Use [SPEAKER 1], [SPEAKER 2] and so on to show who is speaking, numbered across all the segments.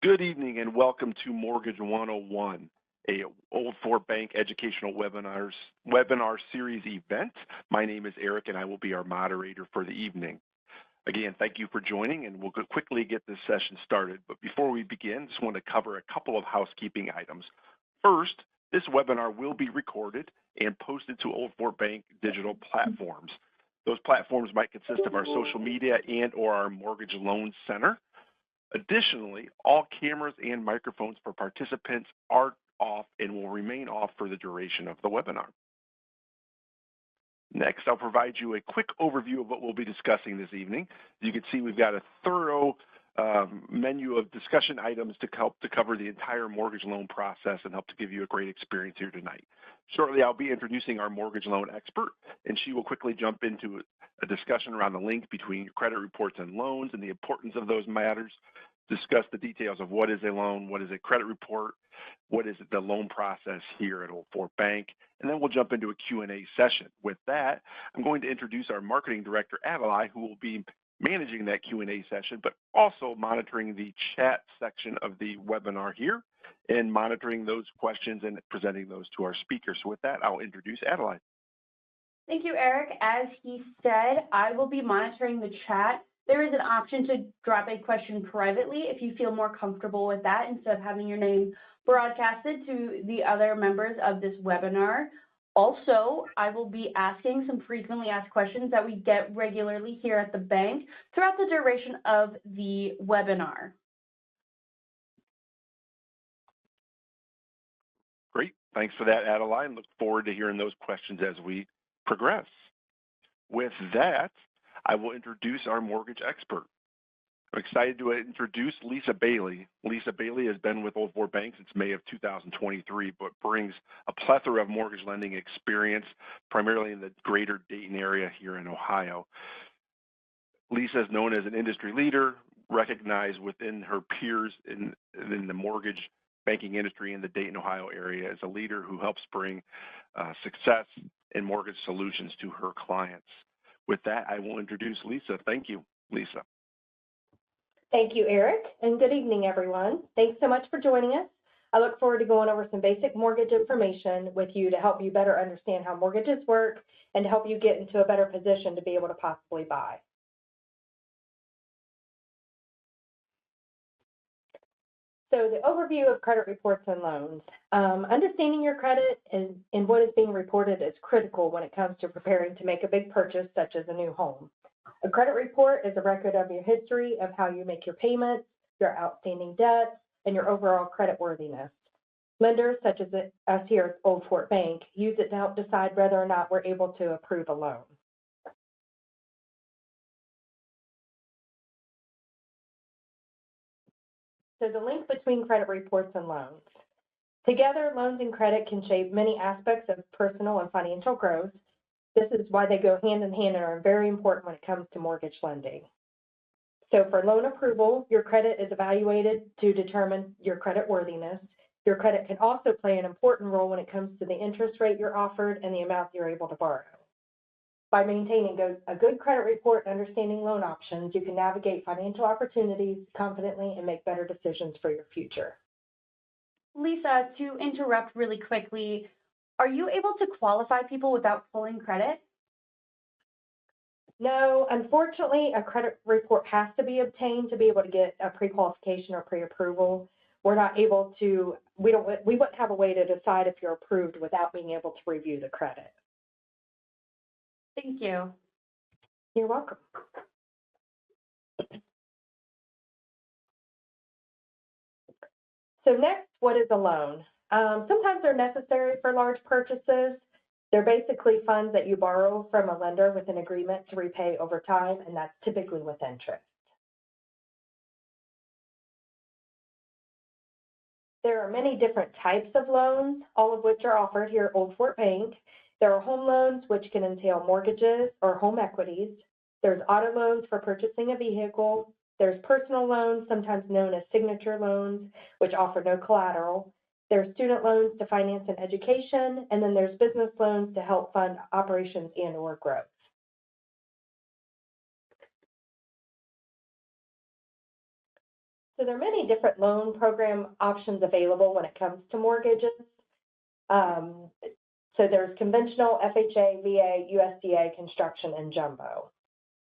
[SPEAKER 1] Good evening and welcome to Mortgage 101, a Old Fort Bank educational webinar series event. My name is Eric and I will be our moderator for the evening. Again, thank you for joining and we'll quickly get this session started. But before we begin, just want to cover a couple of housekeeping items. First, this webinar will be recorded and posted to Old Fort Bank digital platforms. Those platforms might consist of our social media and or our Mortgage Loan Center. Additionally, all cameras and microphones for participants are off and will remain off for the duration of the webinar. Next, I'll provide you a quick overview of what we'll be discussing this evening. As you can see, we've got a thorough menu of discussion items to help to cover the entire mortgage loan process and help to give you a great experience here tonight. Shortly, I'll be introducing our mortgage loan expert, and she will quickly jump into a discussion around the link between your credit reports and loans and the importance of those matters, discuss the details of what is a loan, what is a credit report, what is the loan process here at Old Fort Bank, and then we'll jump into a Q&A session. With that, I'm going to introduce our marketing director, Adelaide, who will be managing that Q&A session, but also monitoring the chat section of the webinar here and monitoring those questions and presenting those to our speakers. So with that, I'll introduce Adelaide.
[SPEAKER 2] Thank you, Eric. As he said, I will be monitoring the chat. There is an option to drop a question privately if you feel more comfortable with that instead of having your name broadcasted to the other members of this webinar. Also, I will be asking some frequently asked questions that we get regularly here at the bank throughout the duration of the webinar.
[SPEAKER 1] Great. Thanks for that, Adelaide. Look forward to hearing those questions as we progress. With that, I will introduce our mortgage expert. I'm excited to introduce Lisa Bailey. Lisa Bailey has been with Old Fort Bank since May of 2023, but brings a plethora of mortgage lending experience, primarily in the greater Dayton area here in Ohio. Lisa is known as an industry leader, recognized within her peers in the mortgage banking industry in the Dayton, Ohio area as a leader who helps bring success in mortgage solutions to her clients. With that, I will introduce Lisa. Thank you, Lisa.
[SPEAKER 3] Thank you, Eric, and good evening, everyone. Thanks so much for joining us. I look forward to going over some basic mortgage information with you to help you better understand how mortgages work and to help you get into a better position to be able to possibly buy. So the overview of credit reports and loans. Understanding your credit and what is being reported is critical when it comes to preparing to make a big purchase such as a new home. A credit report is a record of your history of how you make your payments, your outstanding debts, and your overall credit worthiness. Lenders, such as us here at Old Fort Bank, use it to help decide whether or not we're able to approve a loan. So the link between credit reports and loans. Together, loans and credit can shape many aspects of personal and financial growth. This is why they go hand in hand and are very important when it comes to mortgage lending. So for loan approval, your credit is evaluated to determine your credit worthiness. Your credit can also play an important role when it comes to the interest rate you're offered and the amount you're able to borrow. By maintaining a good credit report and understanding loan options, you can navigate financial opportunities confidently and make better decisions for your future.
[SPEAKER 2] Lisa, to interrupt really quickly, are you able to qualify people without pulling credit?
[SPEAKER 3] No, unfortunately, a credit report has to be obtained to be able to get a pre-qualification or pre-approval. We're not able to, we wouldn't have a way to decide if you're approved without being able to review the credit.
[SPEAKER 2] Thank you.
[SPEAKER 3] You're welcome. So next, what is a loan? Sometimes they're necessary for large purchases. They're basically funds that you borrow from a lender with an agreement to repay over time, and that's typically with interest. There are many different types of loans, all of which are offered here at Old Fort Bank. There are home loans, which can entail mortgages or home equities. There's auto loans for purchasing a vehicle. There's personal loans, sometimes known as signature loans, which offer no collateral. There's student loans to finance an education, and then there's business loans to help fund operations and or growth. So there are many different loan program options available when it comes to mortgages. So there's conventional, FHA, VA, USDA, construction, and jumbo.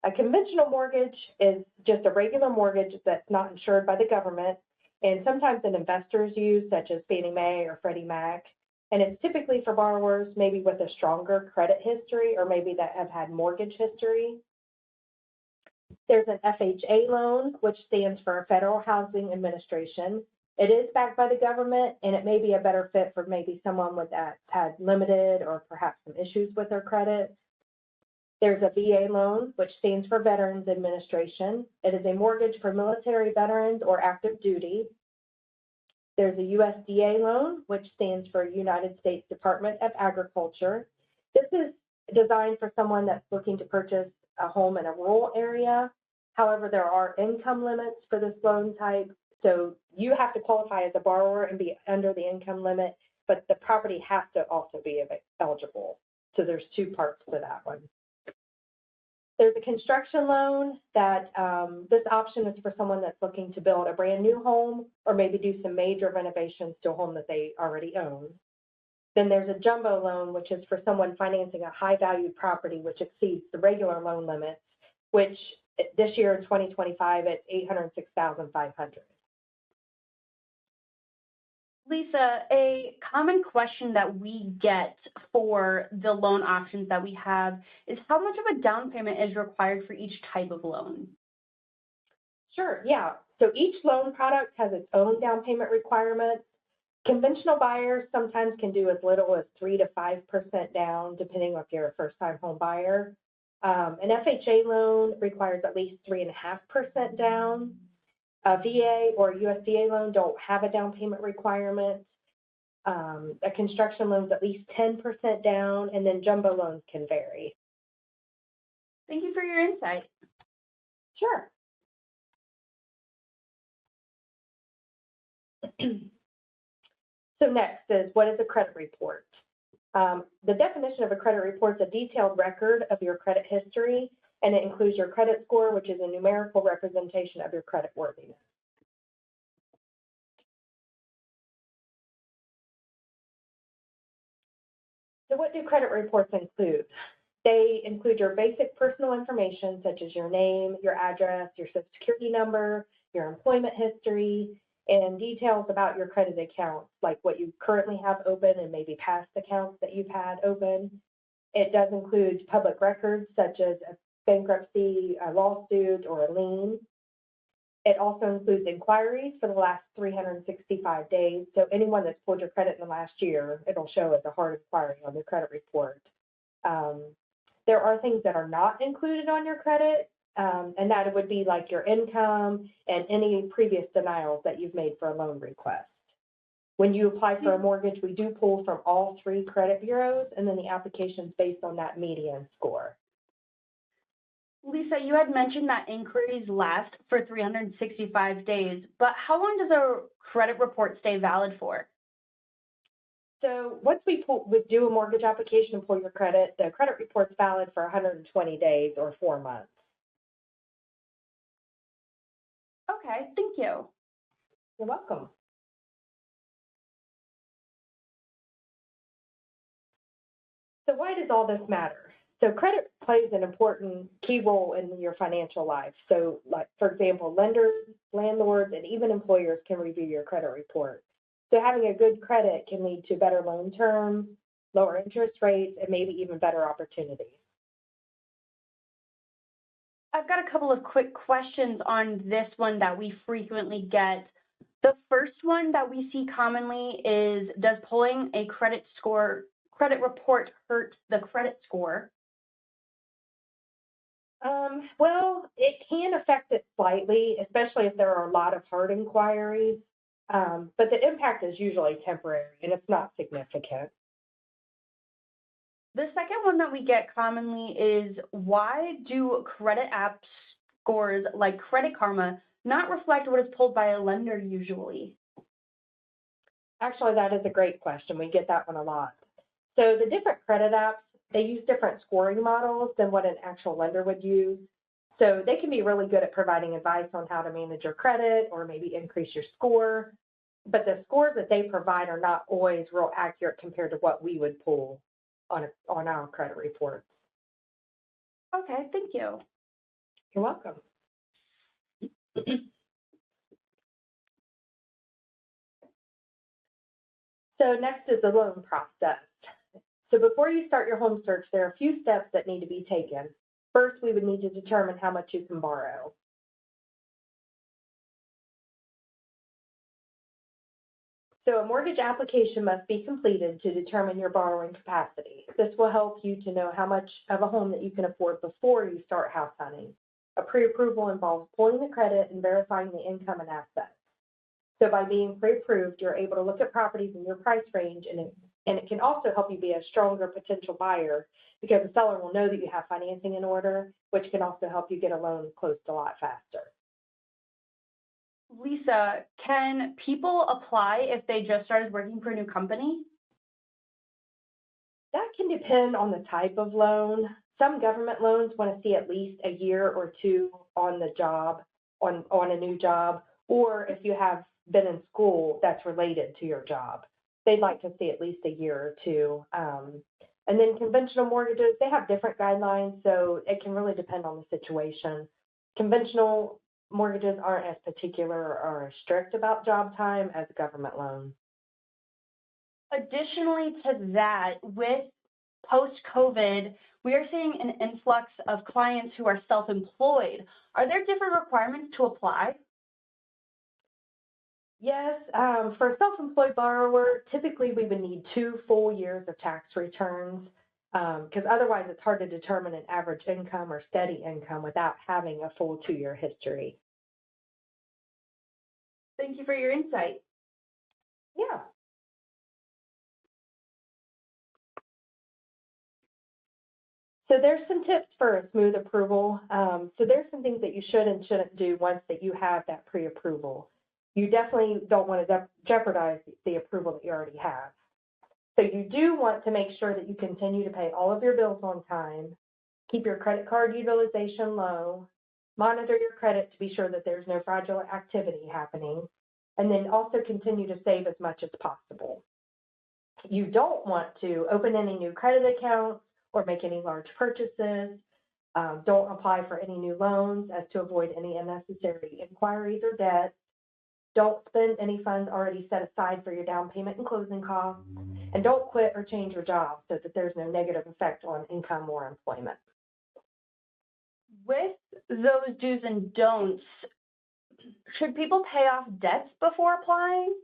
[SPEAKER 3] A conventional mortgage is just a regular mortgage that's not insured by the government, and sometimes an investors use, such as Fannie Mae or Freddie Mac. And it's typically for borrowers maybe with a stronger credit history or maybe that have had mortgage history. There's an FHA loan, which stands for Federal Housing Administration. It is backed by the government, and it may be a better fit for maybe someone with that had limited or perhaps some issues with their credit. There's a VA loan, which stands for Veterans Administration. It is a mortgage for military veterans or active duty. There's a USDA loan, which stands for United States Department of Agriculture. This is designed for someone that's looking to purchase a home in a rural area. However, there are income limits for this loan type. So you have to qualify as a borrower and be under the income limit, but the property has to also be eligible. So there's two parts to that one. There's a construction loan that this option is for someone that's looking to build a brand new home or maybe do some major renovations to a home that they already own. Then there's a jumbo loan, which is for someone financing a high valued property which exceeds the regular loan limits, which this year in 2025 at $806,500.
[SPEAKER 2] Lisa, a common question that we get for the loan options that we have is how much of a down payment is required for each type of loan?
[SPEAKER 3] Sure, yeah. So each loan product has its own down payment requirements. Conventional buyers sometimes can do as little as 3 to 5% down, depending if you're a first-time home buyer. An FHA loan requires at least 3.5% down. A VA or USDA loan don't have a down payment requirement. A construction loan is at least 10% down, and then jumbo loans can vary.
[SPEAKER 2] Thank you for your insight.
[SPEAKER 3] Sure. So next is, what is a credit report? The definition of a credit report is a detailed record of your credit history, and it includes your credit score, which is a numerical representation of your credit worthiness. So what do credit reports include? They include your basic personal information, such as your name, your address, your Social Security number, your employment history, and details about your credit accounts, like what you currently have open and maybe past accounts that you've had open. It does include public records, such as a bankruptcy, a lawsuit, or a lien. It also includes inquiries for the last 365 days. So anyone that's pulled your credit in the last year, it'll show as a hard inquiry on your credit report. There are things that are not included on your credit, and that would be like your income and any previous denials that you've made for a loan request. When you apply for a mortgage, we do pull from all 3 credit bureaus, and then the application is based on that median score.
[SPEAKER 2] Lisa, you had mentioned that inquiries last for 365 days, but how long does a credit report stay valid for?
[SPEAKER 3] So once we do a mortgage application and pull your credit, the credit report's valid for 120 days or 4 months.
[SPEAKER 2] Okay, thank you.
[SPEAKER 3] You're welcome. So why does all this matter? So credit plays an important key role in your financial life. So like, for example, lenders, landlords, and even employers can review your credit report. So having a good credit can lead to better loan terms, lower interest rates, and maybe even better opportunities.
[SPEAKER 2] I've got a couple of quick questions on this one that we frequently get. The first one that we see commonly is, does pulling a credit report hurt the credit score?
[SPEAKER 3] Well, it can affect it slightly, especially if there are a lot of hard inquiries, but the impact is usually temporary and it's not significant.
[SPEAKER 2] The second one that we get commonly is, why do credit app scores like Credit Karma not reflect what is pulled by a lender usually?
[SPEAKER 3] Actually, that is a great question. We get that one a lot. So the different credit apps, they use different scoring models than what an actual lender would use. So they can be really good at providing advice on how to manage your credit or maybe increase your score. But the scores that they provide are not always real accurate compared to what we would pull on our credit reports.
[SPEAKER 2] Okay, thank you.
[SPEAKER 3] You're welcome. So next is the loan process. So before you start your home search, there are a few steps that need to be taken. First, we would need to determine how much you can borrow. So a mortgage application must be completed to determine your borrowing capacity. This will help you to know how much of a home that you can afford before you start house hunting. A pre-approval involves pulling the credit and verifying the income and assets. So by being pre-approved, you're able to look at properties in your price range, and it can also help you be a stronger potential buyer because the seller will know that you have financing in order, which can also help you get a loan closed a lot faster.
[SPEAKER 2] Lisa, can people apply if they just started working for a new company?
[SPEAKER 3] That can depend on the type of loan. Some government loans want to see at least a year or two on the job, on a new job, or if you have been in school that's related to your job. They'd like to see at least a year or two. And then conventional mortgages, they have different guidelines, so it can really depend on the situation. Conventional mortgages aren't as particular or as strict about job time as a government loan.
[SPEAKER 2] Additionally to that, with post-COVID, we are seeing an influx of clients who are self-employed. Are there different requirements to apply?
[SPEAKER 3] Yes, for a self-employed borrower, typically we would need 2 full years of tax returns because otherwise it's hard to determine an average income or steady income without having a full 2-year history.
[SPEAKER 2] Thank you for your insight.
[SPEAKER 3] Yeah. So there's some tips for a smooth approval. So there's some things that you should and shouldn't do once that you have that pre-approval. You definitely don't want to jeopardize the approval that you already have. So you do want to make sure that you continue to pay all of your bills on time, keep your credit card utilization low, monitor your credit to be sure that there's no fraudulent activity happening, and then also continue to save as much as possible. You don't want to open any new credit accounts or make any large purchases. Don't apply for any new loans as to avoid any unnecessary inquiries or debts. Don't spend any funds already set aside for your down payment and closing costs. And don't quit or change your job so that there's no negative effect on income or employment.
[SPEAKER 2] With those do's and don'ts, should people pay off debts before applying?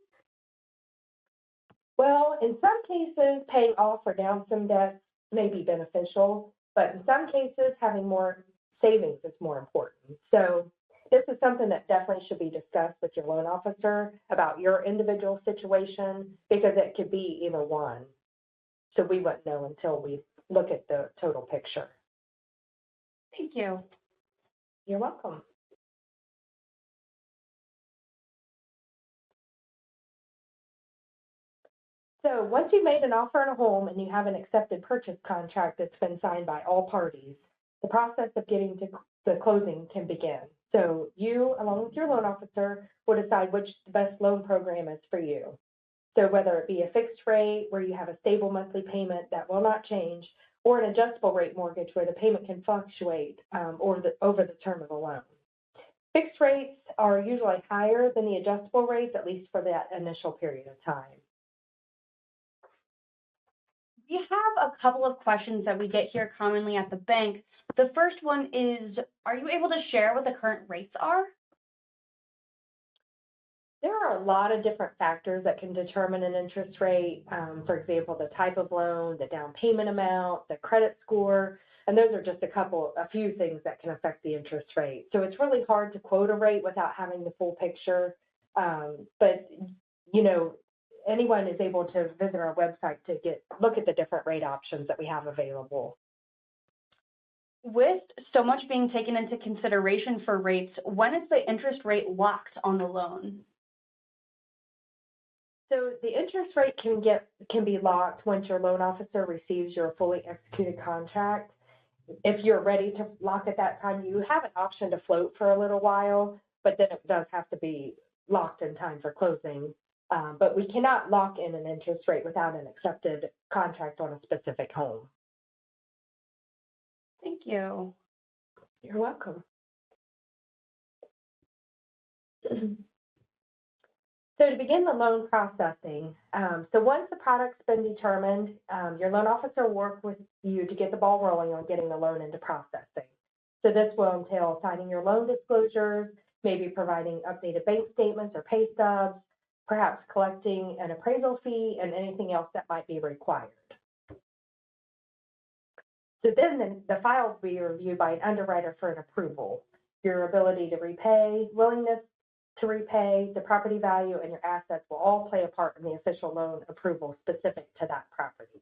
[SPEAKER 3] Well, in some cases, paying off or down some debts may be beneficial, but in some cases, having more savings is more important. So this is something that definitely should be discussed with your loan officer about your individual situation because it could be either one. So we wouldn't know until we look at the total picture.
[SPEAKER 2] Thank you.
[SPEAKER 3] You're welcome. So once you've made an offer on a home and you have an accepted purchase contract that's been signed by all parties, the process of getting to the closing can begin. So you, along with your loan officer, will decide which the best loan program is for you. So whether it be a fixed rate where you have a stable monthly payment that will not change, or an adjustable rate mortgage where the payment can fluctuate over the term of the loan. Fixed rates are usually higher than the adjustable rates, at least for that initial period of time.
[SPEAKER 2] We have a couple of questions that we get here commonly at the bank. The first one is, are you able to share what the current rates are?
[SPEAKER 3] There are a lot of different factors that can determine an interest rate. For example, the type of loan, the down payment amount, the credit score, and those are just a few things that can affect the interest rate. So it's really hard to quote a rate without having the full picture. But, you know, anyone is able to visit our website to look at the different rate options that we have available.
[SPEAKER 2] With so much being taken into consideration for rates, when is the interest rate locked on the loan?
[SPEAKER 3] So the interest rate can be locked once your loan officer receives your fully executed contract. if you're ready to lock at that time, you have an option to float for a little while, but then it does have to be locked in time for closing. But we cannot lock in an interest rate without an accepted contract on a specific home.
[SPEAKER 2] Thank you.
[SPEAKER 3] You're welcome. So to begin the loan processing, so once the product's been determined, your loan officer will work with you to get the ball rolling on getting the loan into processing. So this will entail signing your loan disclosures, maybe providing updated bank statements or pay stubs, perhaps collecting an appraisal fee, and anything else that might be required. So then the file will be reviewed by an underwriter for an approval. Your ability to repay, willingness to repay, the property value, and your assets will all play a part in the official loan approval specific to that property.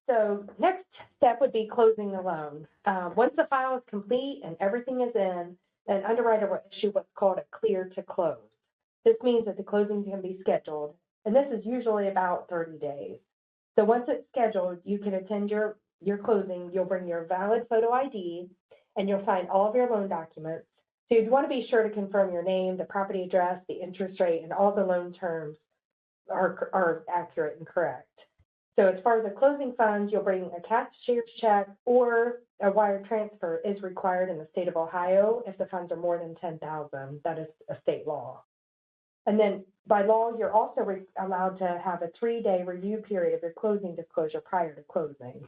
[SPEAKER 3] So next step would be closing the loan. Once the file is complete and everything is in, an underwriter will issue what's called a clear to close. This means that the closing can be scheduled, and this is usually about 30 days. So once it's scheduled, you can attend your closing. You'll bring your valid photo ID, and you'll sign all of your loan documents. So you'd want to be sure to confirm your name, the property address, the interest rate, and all the loan terms are accurate and correct. So as far as the closing funds, you'll bring a cashier's check or a wire transfer is required in the state of Ohio if the funds are more than $10,000. That is a state law. And then by law, you're also allowed to have a 3-day review period of your closing disclosure prior to closing.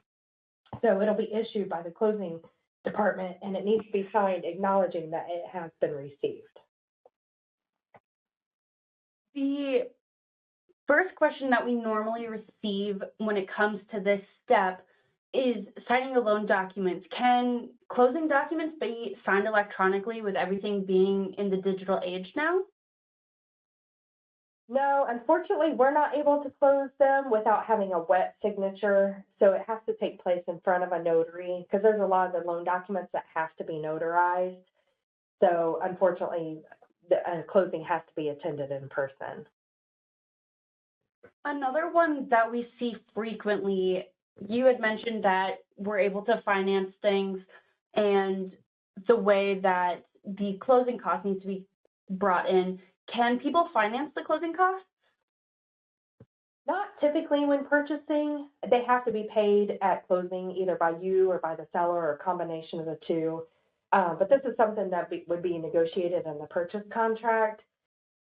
[SPEAKER 3] So it'll be issued by the closing department, and it needs to be signed acknowledging that it has been received.
[SPEAKER 2] The first question that we normally receive when it comes to this step is signing the loan documents. Can closing documents be signed electronically with everything being in the digital age now?
[SPEAKER 3] No, unfortunately, we're not able to close them without having a wet signature. So it has to take place in front of a notary because there's a lot of the loan documents that have to be notarized. So unfortunately, the closing has to be attended in person.
[SPEAKER 2] Another one that we see frequently, you had mentioned that we're able to finance things and the way that the closing costs need to be brought in. Can people finance the closing costs?
[SPEAKER 3] Not typically when purchasing. They have to be paid at closing either by you or by the seller or a combination of the two. But this is something that would be negotiated in the purchase contract.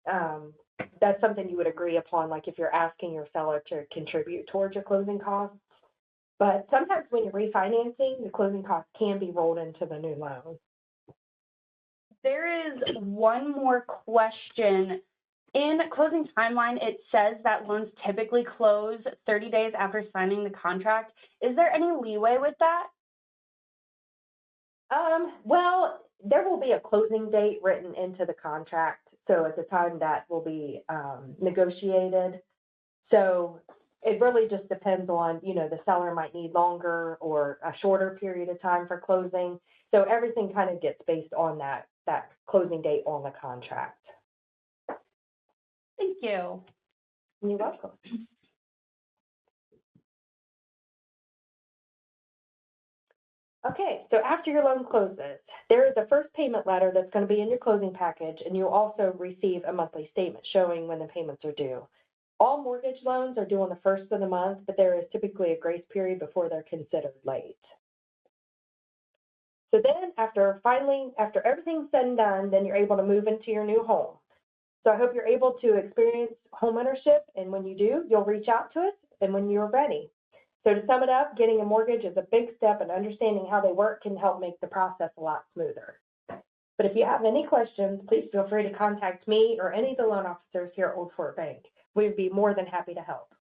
[SPEAKER 3] That's something you would agree upon, like if you're asking your seller to contribute towards your closing costs. But sometimes when you're refinancing, the closing costs can be rolled into the new loan.
[SPEAKER 2] There is one more question. In closing timeline, it says that loans typically close 30 days after signing the contract. Is there any leeway with that?
[SPEAKER 3] Well, there will be a closing date written into the contract. So at the time that will be negotiated. So it really just depends on, the seller might need longer or a shorter period of time for closing. So everything kind of gets based on that closing date on the contract.
[SPEAKER 2] Thank you.
[SPEAKER 3] You're welcome. Okay, so after your loan closes, there is a first payment letter that's going to be in your closing package, and you'll also receive a monthly statement showing when the payments are due. All mortgage loans are due on the first of the month, but there is typically a grace period before they're considered late. So then after everything's said and done, then you're able to move into your new home. So I hope you're able to experience homeownership, and when you do, you'll reach out to us and when you're ready. So to sum it up, getting a mortgage is a big step, and understanding how they work can help make the process a lot smoother. But if you have any questions, please feel free to contact me or any of the loan officers here at Old Fort Bank. We'd be more than happy to help.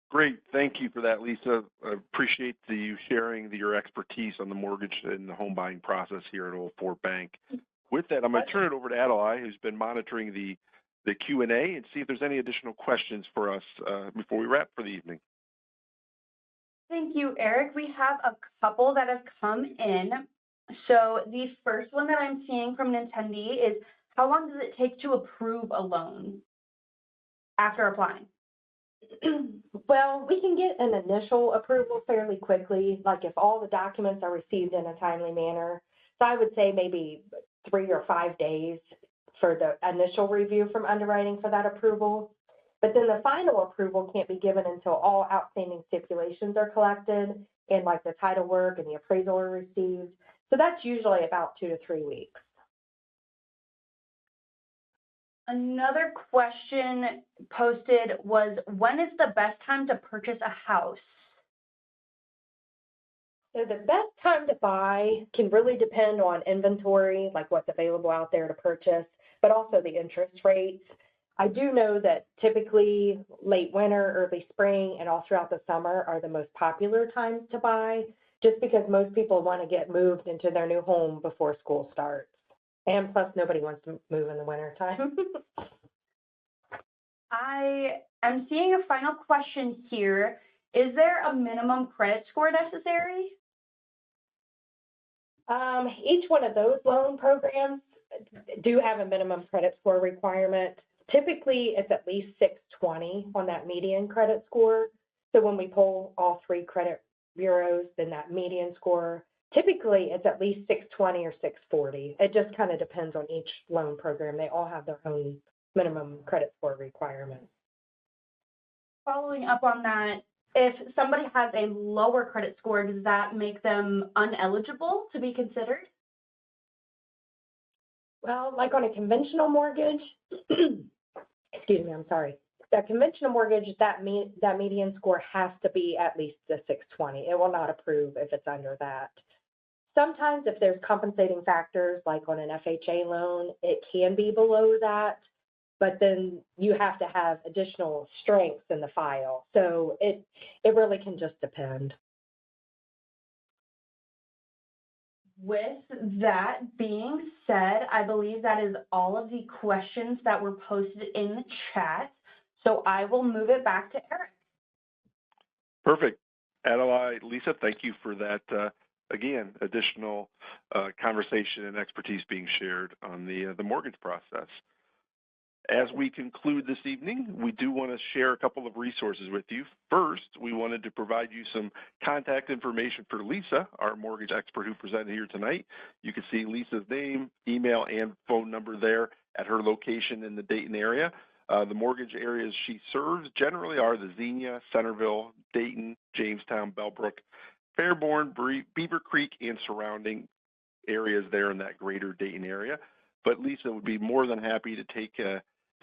[SPEAKER 1] Great. Thank you for that, Lisa. I appreciate you sharing your expertise on the mortgage and the home buying process here at Old Fort Bank. With that, I'm going to turn it over to Adelaide, who's been monitoring the Q&A, and see if there's any additional questions for us before we wrap for the evening.
[SPEAKER 2] Thank you, Eric. We have a couple that have come in. So the first one that I'm seeing from an attendee is, how long does it take to approve a loan after applying?
[SPEAKER 3] Well, we can get an initial approval fairly quickly, like if all the documents are received in a timely manner. So I would say maybe 3 or 5 days for the initial review from underwriting for that approval. But then the final approval can't be given until all outstanding stipulations are collected and like the title work and the appraisal are received. So that's usually about 2 to 3 weeks.
[SPEAKER 2] Another question posted was, when is the best time to purchase a house?
[SPEAKER 3] So the best time to buy can really depend on inventory, like what's available out there to purchase, but also the interest rates. I do know that typically late winter, early spring, and all throughout the summer are the most popular times to buy, just because most people want to get moved into their new home before school starts. And plus, nobody wants to move in the winter time.
[SPEAKER 2] I am seeing a final question here. Is there a minimum credit score necessary?
[SPEAKER 3] Each one of those loan programs do have a minimum credit score requirement. Typically, it's at least 620 on that median credit score. So when we pull all 3 credit bureaus, then that median score, typically it's at least 620 or 640. It just kind of depends on each loan program. They all have their own minimum credit score requirements.
[SPEAKER 2] Following up on that, if somebody has a lower credit score, does that make them uneligible to be considered?
[SPEAKER 3] Well, like on a conventional mortgage, excuse me, I'm sorry. That conventional mortgage, that median score has to be at least the 620. It will not approve if it's under that. Sometimes if there's compensating factors, like on an FHA loan, it can be below that, but then you have to have additional strengths in the file. So it really can just depend.
[SPEAKER 2] With that being said, I believe that is all of the questions that were posted in the chat. So I will move it back to Eric.
[SPEAKER 1] Perfect. Adelaide, Lisa, thank you for that, again, additional conversation and expertise being shared on the mortgage process. As we conclude this evening, we do want to share a couple of resources with you. First, we wanted to provide you some contact information for Lisa, our mortgage expert who presented here tonight. You can see Lisa's name, email, and phone number there at her location in the Dayton area. The mortgage areas she serves generally are the Xenia, Centerville, Dayton, Jamestown, Bellbrook, Fairborn, Beaver Creek, and surrounding areas there in that greater Dayton area. But Lisa would be more than happy to take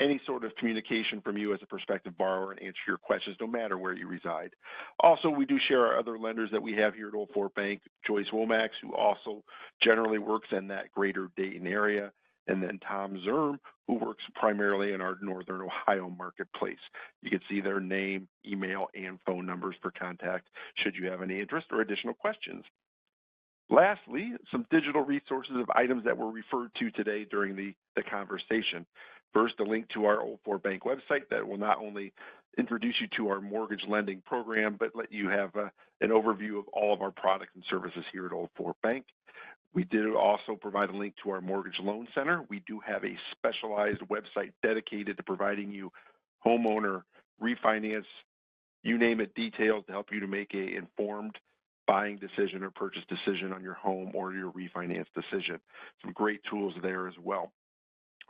[SPEAKER 1] any sort of communication from you as a prospective borrower and answer your questions, no matter where you reside. Also, we do share our other lenders that we have here at Old Fort Bank, Joyce Womack, who also generally works in that greater Dayton area, and then Tom Zerm, who works primarily in our Northern Ohio marketplace. You can see their name, email, and phone numbers for contact should you have any interest or additional questions. Lastly, some digital resources of items that were referred to today during the conversation. First, a link to our Old Fort Bank website that will not only introduce you to our mortgage lending program, but let you have an overview of all of our products and services here at Old Fort Bank. We did also provide a link to our Mortgage Loan Center. We do have a specialized website dedicated to providing you homeowner, refinance, you name it, details to help you to make an informed buying decision or purchase decision on your home or your refinance decision. Some great tools there as well.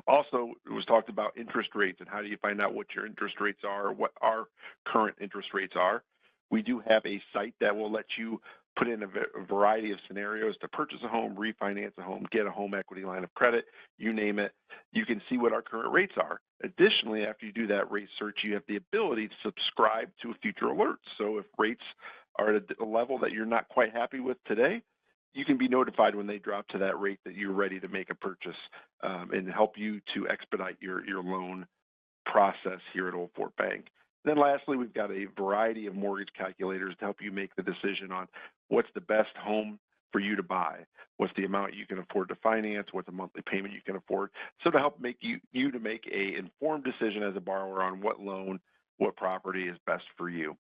[SPEAKER 1] Also, it was talked about interest rates and how do you find out what your interest rates are, what our current interest rates are. We do have a site that will let you put in a variety of scenarios to purchase a home, refinance a home, get a home equity line of credit, you name it. You can see what our current rates are. Additionally, after you do that rate search, you have the ability to subscribe to future alerts. So if rates are at a level that you're not quite happy with today, you can be notified when they drop to that rate that you're ready to make a purchase and help you to expedite your loan process here at Old Fort Bank. Then lastly, we've got a variety of mortgage calculators to help you make the decision on what's the best home for you to buy, what's the amount you can afford to finance, what's the monthly payment you can afford. So to help make you to make an informed decision as a borrower on what loan, what property is best for you.